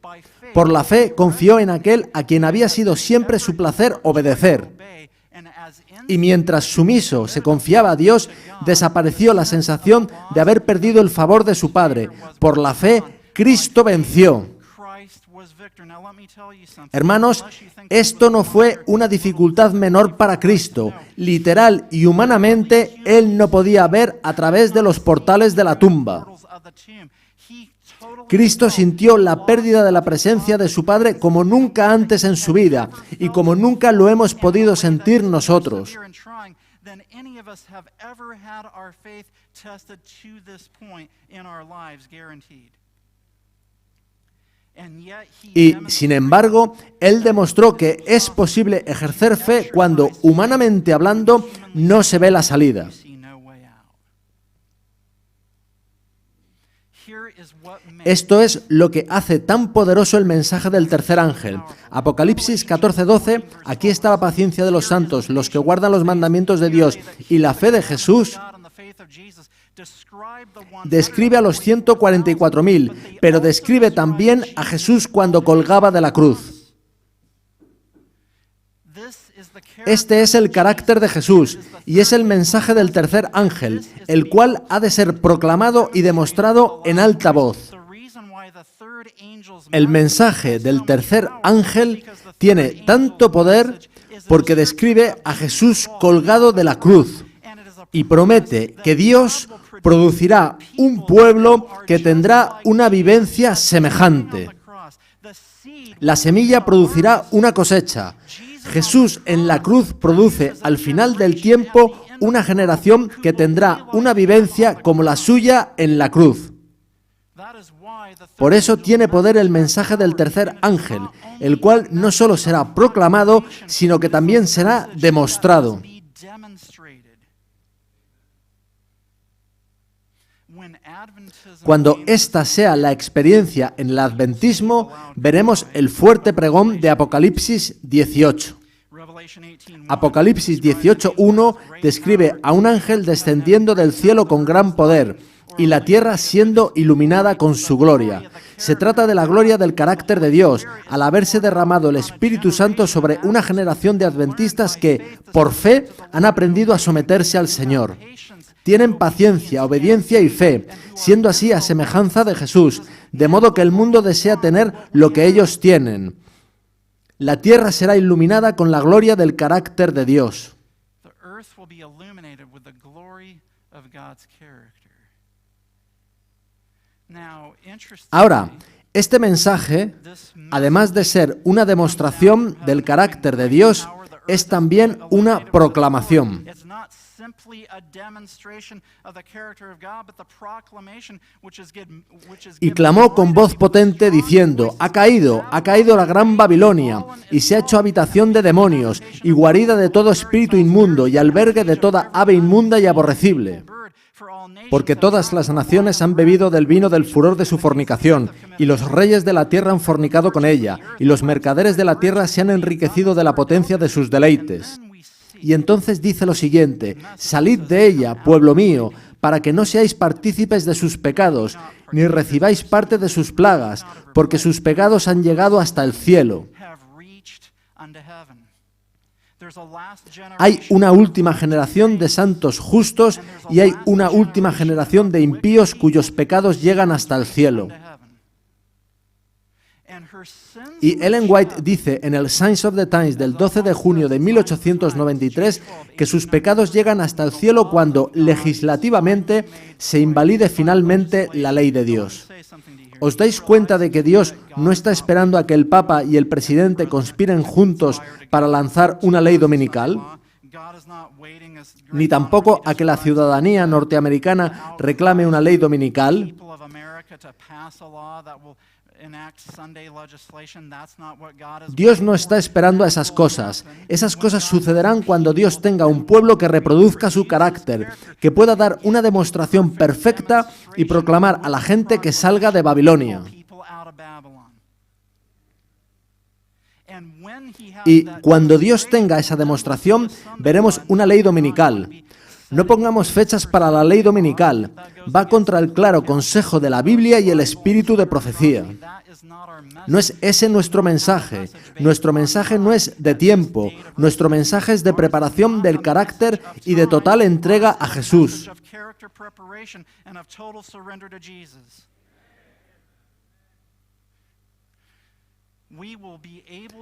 Speaker 1: Por la fe confió en aquel a quien había sido siempre su placer obedecer. Y mientras sumiso se confiaba a Dios, desapareció la sensación de haber perdido el favor de su Padre. Por la fe, Cristo venció. Hermanos, esto no fue una dificultad menor para Cristo. Literal y humanamente, Él no podía ver a través de los portales de la tumba. Cristo sintió la pérdida de la presencia de su Padre como nunca antes en su vida y como nunca lo hemos podido sentir nosotros. Y, sin embargo, Él demostró que es posible ejercer fe cuando, humanamente hablando, no se ve la salida. Esto es lo que hace tan poderoso el mensaje del tercer ángel. Apocalipsis 14:12, aquí está la paciencia de los santos, los que guardan los mandamientos de Dios y la fe de Jesús. Describe a los 144.000, pero describe también a Jesús cuando colgaba de la cruz. Este es el carácter de Jesús y es el mensaje del tercer ángel, el cual ha de ser proclamado y demostrado en alta voz. El mensaje del tercer ángel tiene tanto poder porque describe a Jesús colgado de la cruz y promete que Dios producirá un pueblo que tendrá una vivencia semejante. La semilla producirá una cosecha. Jesús en la cruz produce al final del tiempo una generación que tendrá una vivencia como la suya en la cruz. Por eso tiene poder el mensaje del tercer ángel, el cual no solo será proclamado, sino que también será demostrado. Cuando esta sea la experiencia en el adventismo, veremos el fuerte pregón de Apocalipsis 18. Apocalipsis 18:1 describe a un ángel descendiendo del cielo con gran poder y la tierra siendo iluminada con su gloria. Se trata de la gloria del carácter de Dios, al haberse derramado el Espíritu Santo sobre una generación de adventistas que, por fe, han aprendido a someterse al Señor. Tienen paciencia, obediencia y fe, siendo así a semejanza de Jesús, de modo que el mundo desea tener lo que ellos tienen. La tierra será iluminada con la gloria del carácter de Dios. Ahora, este mensaje, además de ser una demostración del carácter de Dios, es también una proclamación. Y clamó con voz potente diciendo: ha caído la gran Babilonia, y se ha hecho habitación de demonios, y guarida de todo espíritu inmundo, y albergue de toda ave inmunda y aborrecible. Porque todas las naciones han bebido del vino del furor de su fornicación, y los reyes de la tierra han fornicado con ella, y los mercaderes de la tierra se han enriquecido de la potencia de sus deleites. Y entonces dice lo siguiente: salid de ella, pueblo mío, para que no seáis partícipes de sus pecados, ni recibáis parte de sus plagas, porque sus pecados han llegado hasta el cielo. Hay una última generación de santos justos y hay una última generación de impíos cuyos pecados llegan hasta el cielo. Y Ellen White dice en el Signs of the Times del 12 de junio de 1893 que sus pecados llegan hasta el cielo cuando legislativamente se invalide finalmente la ley de Dios. ¿Os dais cuenta de que Dios no está esperando a que el Papa y el presidente conspiren juntos para lanzar una ley dominical? Ni tampoco a que la ciudadanía norteamericana reclame una ley dominical. Dios no está esperando a esas cosas. Esas cosas sucederán cuando Dios tenga un pueblo que reproduzca su carácter, que pueda dar una demostración perfecta y proclamar a la gente que salga de Babilonia. Y cuando Dios tenga esa demostración, veremos una ley dominical. No pongamos fechas para la ley dominical. Va contra el claro consejo de la Biblia y el espíritu de profecía. No es ese nuestro mensaje. Nuestro mensaje no es de tiempo. Nuestro mensaje es de preparación del carácter y de total entrega a Jesús.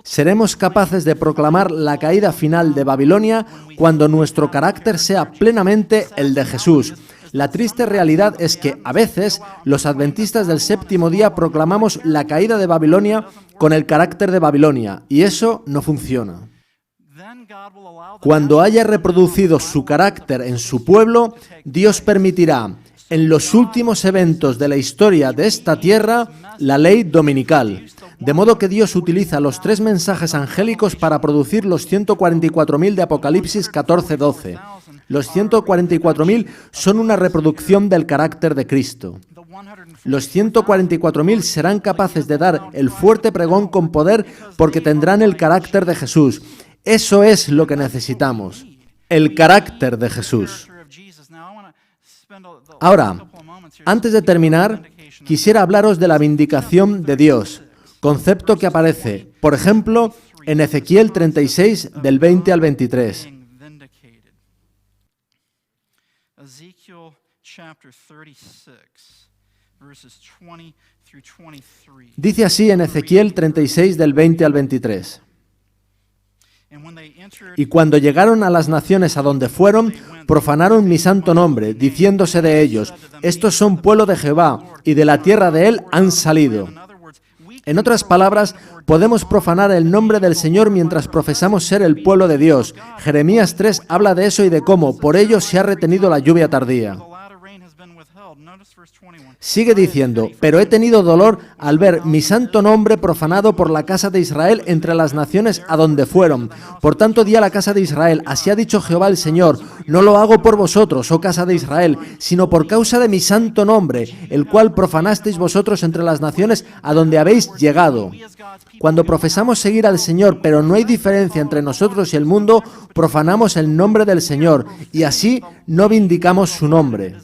Speaker 1: Seremos capaces de proclamar la caída final de Babilonia cuando nuestro carácter sea plenamente el de Jesús. La triste realidad es que, a veces, los adventistas del séptimo día proclamamos la caída de Babilonia con el carácter de Babilonia, y eso no funciona. Cuando haya reproducido su carácter en su pueblo, Dios permitirá, en los últimos eventos de la historia de esta tierra, la ley dominical. De modo que Dios utiliza los 3 mensajes angélicos para producir los 144.000 de Apocalipsis 14:12. Los 144.000 son una reproducción del carácter de Cristo. Los 144.000 serán capaces de dar el fuerte pregón con poder porque tendrán el carácter de Jesús. Eso es lo que necesitamos, el carácter de Jesús. Ahora, antes de terminar, quisiera hablaros de la vindicación de Dios, concepto que aparece, por ejemplo, en Ezequiel 36, del 20 al 23. Dice así en Ezequiel 36, del 20 al 23. Y cuando llegaron a las naciones a donde fueron, profanaron mi santo nombre, diciéndose de ellos, estos son pueblo de Jehová, y de la tierra de él han salido. En otras palabras, podemos profanar el nombre del Señor mientras profesamos ser el pueblo de Dios. Jeremías 3 habla de eso y de cómo, por ello se ha retenido la lluvia tardía. Sigue diciendo, pero he tenido dolor al ver mi santo nombre profanado por la casa de Israel entre las naciones a donde fueron. Por tanto di a la casa de Israel, así ha dicho Jehová el Señor, no lo hago por vosotros, oh casa de Israel, sino por causa de mi santo nombre, el cual profanasteis vosotros entre las naciones a donde habéis llegado. Cuando profesamos seguir al Señor, pero no hay diferencia entre nosotros y el mundo, profanamos el nombre del Señor, y así no vindicamos su nombre.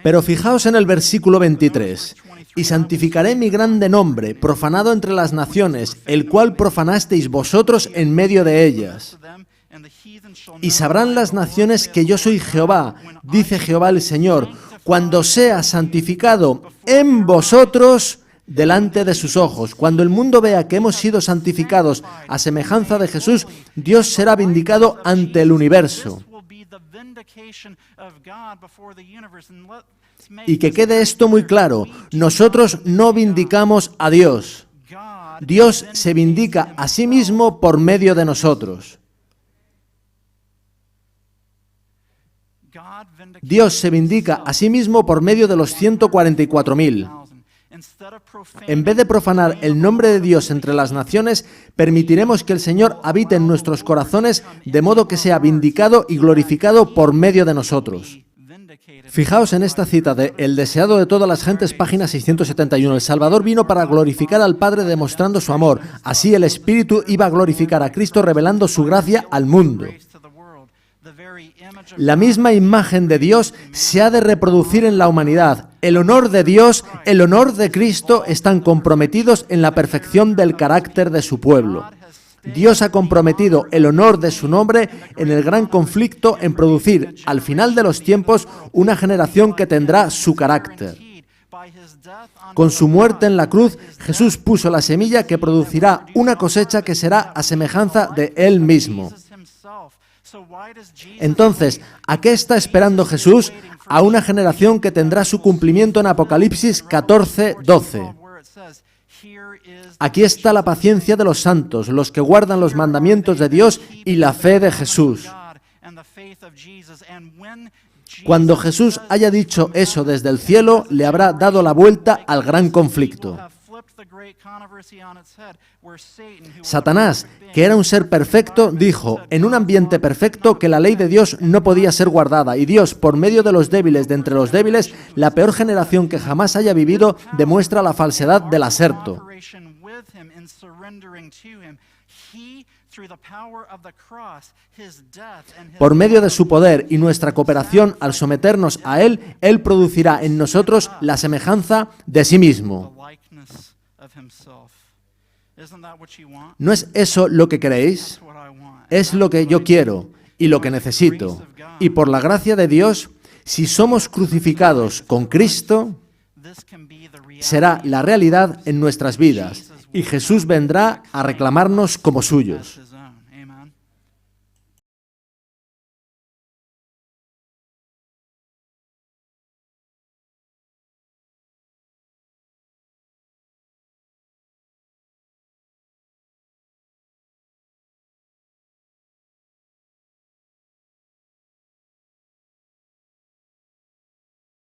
Speaker 1: Pero fijaos en el versículo 23. Y santificaré mi grande nombre, profanado entre las naciones, el cual profanasteis vosotros en medio de ellas. Y sabrán las naciones que yo soy Jehová, dice Jehová el Señor, cuando sea santificado en vosotros delante de sus ojos. Cuando el mundo vea que hemos sido santificados a semejanza de Jesús, Dios será vindicado ante el universo. Y que quede esto muy claro, nosotros no vindicamos a Dios. Dios se vindica a sí mismo por medio de nosotros. Dios se vindica a sí mismo por medio de los 144.000. En vez de profanar el nombre de Dios entre las naciones, permitiremos que el Señor habite en nuestros corazones de modo que sea vindicado y glorificado por medio de nosotros. Fijaos en esta cita de El deseado de todas las gentes, página 671. El Salvador vino para glorificar al Padre demostrando su amor. Así el Espíritu iba a glorificar a Cristo revelando su gracia al mundo. La misma imagen de Dios se ha de reproducir en la humanidad. El honor de Dios, el honor de Cristo están comprometidos en la perfección del carácter de su pueblo. Dios ha comprometido el honor de su nombre en el gran conflicto en producir, al final de los tiempos, una generación que tendrá su carácter. Con su muerte en la cruz, Jesús puso la semilla que producirá una cosecha que será a semejanza de Él mismo. Entonces, ¿a qué está esperando Jesús? A una generación que tendrá su cumplimiento en Apocalipsis 14:12. Aquí está la paciencia de los santos, los que guardan los mandamientos de Dios y la fe de Jesús. Cuando Jesús haya dicho eso desde el cielo, le habrá dado la vuelta al gran conflicto. Satanás, que era un ser perfecto, dijo, en un ambiente perfecto, que la ley de Dios no podía ser guardada, y Dios, por medio de los débiles de entre los débiles, la peor generación que jamás haya vivido, demuestra la falsedad del aserto. Por medio de su poder y nuestra cooperación al someternos a Él, Él producirá en nosotros la semejanza de sí mismo. ¿No es eso lo que queréis? Es lo que yo quiero y lo que necesito. Y por la gracia de Dios, si somos crucificados con Cristo, será la realidad en nuestras vidas y Jesús vendrá a reclamarnos como suyos.